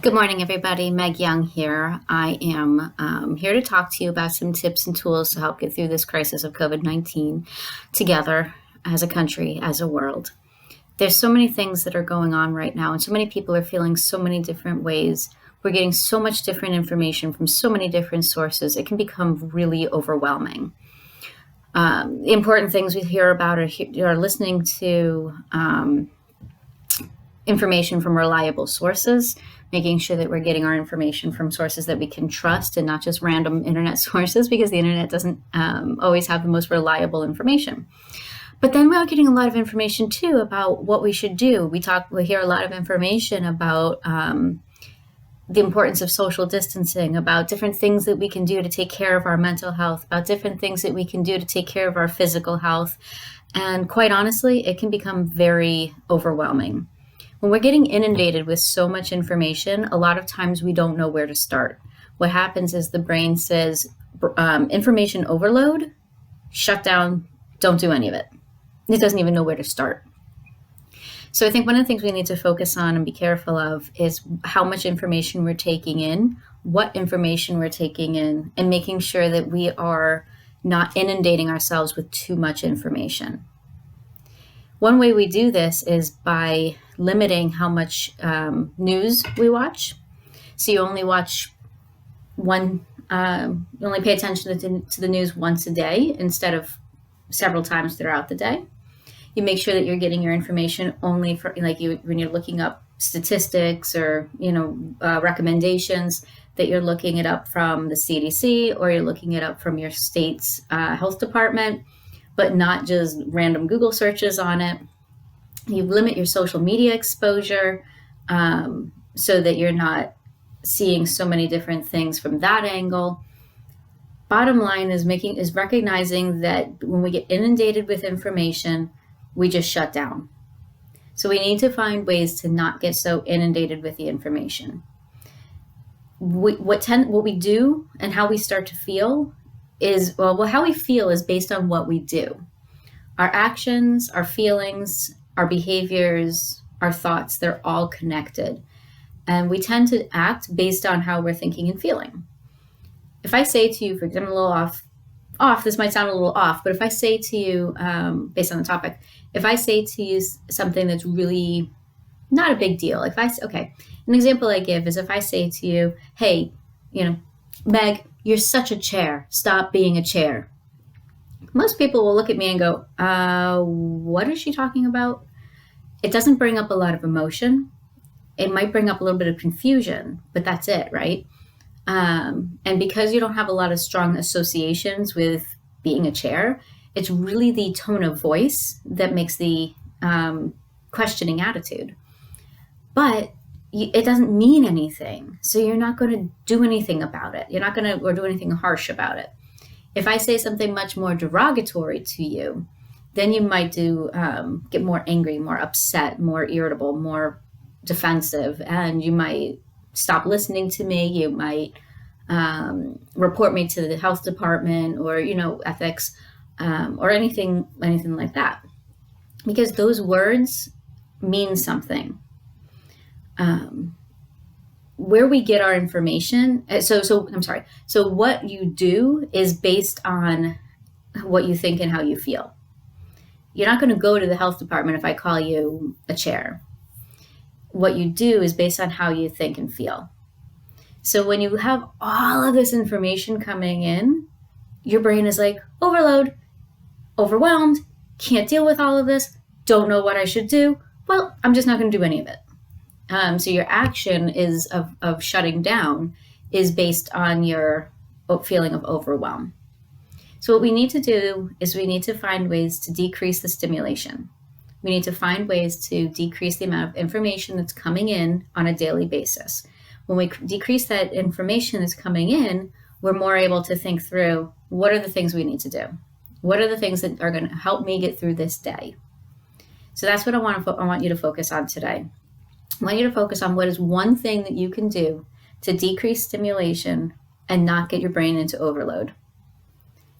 Good morning, everybody. Meg Young here. I am here to talk to you about some tips and tools to help get through this crisis of COVID-19 together as a country, as a world. There's so many things that are going on right now, and so many people are feeling so many different ways. We're getting so much different information from so many different sources. It can become really overwhelming. The important things we hear about are listening to information from reliable sources, making sure that we're getting our information from sources that we can trust and not just random internet sources, because the internet doesn't always have the most reliable information. But then we're getting a lot of information too about what we should do. We hear a lot of information about the importance of social distancing, about different things that we can do to take care of our mental health, about different things that we can do to take care of our physical health. And quite honestly, it can become very overwhelming. When we're getting inundated with so much information, a lot of times we don't know where to start. What happens is the brain says, information overload, shut down, don't do any of it. It doesn't even know where to start. So I think one of the things we need to focus on and be careful of is how much information we're taking in, what information we're taking in, and making sure that we are not inundating ourselves with too much information. One way we do this is by limiting how much news we watch. So you only watch you only pay attention to the news once a day instead of several times throughout the day. You make sure that you're getting your information only for when you're looking up statistics or recommendations, that you're looking it up from the CDC or you're looking it up from your state's health department, but not just random Google searches on it. You limit your social media exposure so that you're not seeing so many different things from that angle. Bottom line is recognizing that when we get inundated with information, we just shut down. So we need to find ways to not get so inundated with the information. What we do and how we start to feel is, how we feel is based on what we do. Our actions, our feelings, our behaviors, our thoughts, they're all connected. And we tend to act based on how we're thinking and feeling. If I say to you, for example, a little off, this might sound a little off, but if I say to you, based on the topic, if I say to you something that's really not a big deal, an example I give is if I say to you, hey, Meg, you're such a chair, stop being a chair. Most people will look at me and go, what is she talking about? It doesn't bring up a lot of emotion. It might bring up a little bit of confusion, but that's it, right? And because you don't have a lot of strong associations with being a chair, it's really the tone of voice that makes the questioning attitude. But it doesn't mean anything. So you're not going to do anything about it. You're not going to do anything harsh about it. If I say something much more derogatory to you, then you might get more angry, more upset, more irritable, more defensive, and you might stop listening to me. You might report me to the health department or ethics or anything like that, because those words mean something. Where we get our information, so what you do is based on what you think and how you feel. You're not going to go to the health department if I call you a chair. What you do is based on how you think and feel. So when you have all of this information coming in, your brain is like, overload, overwhelmed, can't deal with all of this, don't know what I should do. Well, I'm just not going to do any of it. So your action is of shutting down is based on your feeling of overwhelm. So what we need to do is we need to find ways to decrease the stimulation. We need to find ways to decrease the amount of information that's coming in on a daily basis. When we decrease that information that's coming in, we're more able to think through, what are the things we need to do? What are the things that are going to help me get through this day? So that's what I want you to focus on today. I want you to focus on what is one thing that you can do to decrease stimulation and not get your brain into overload.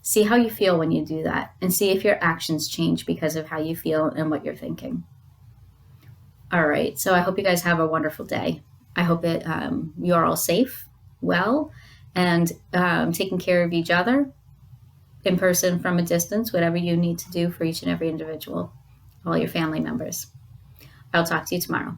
See how you feel when you do that, and see if your actions change because of how you feel and what you're thinking. All right, so I hope you guys have a wonderful day. I hope that you are all safe, well, and taking care of each other in person, from a distance, whatever you need to do for each and every individual, all your family members. I'll talk to you tomorrow.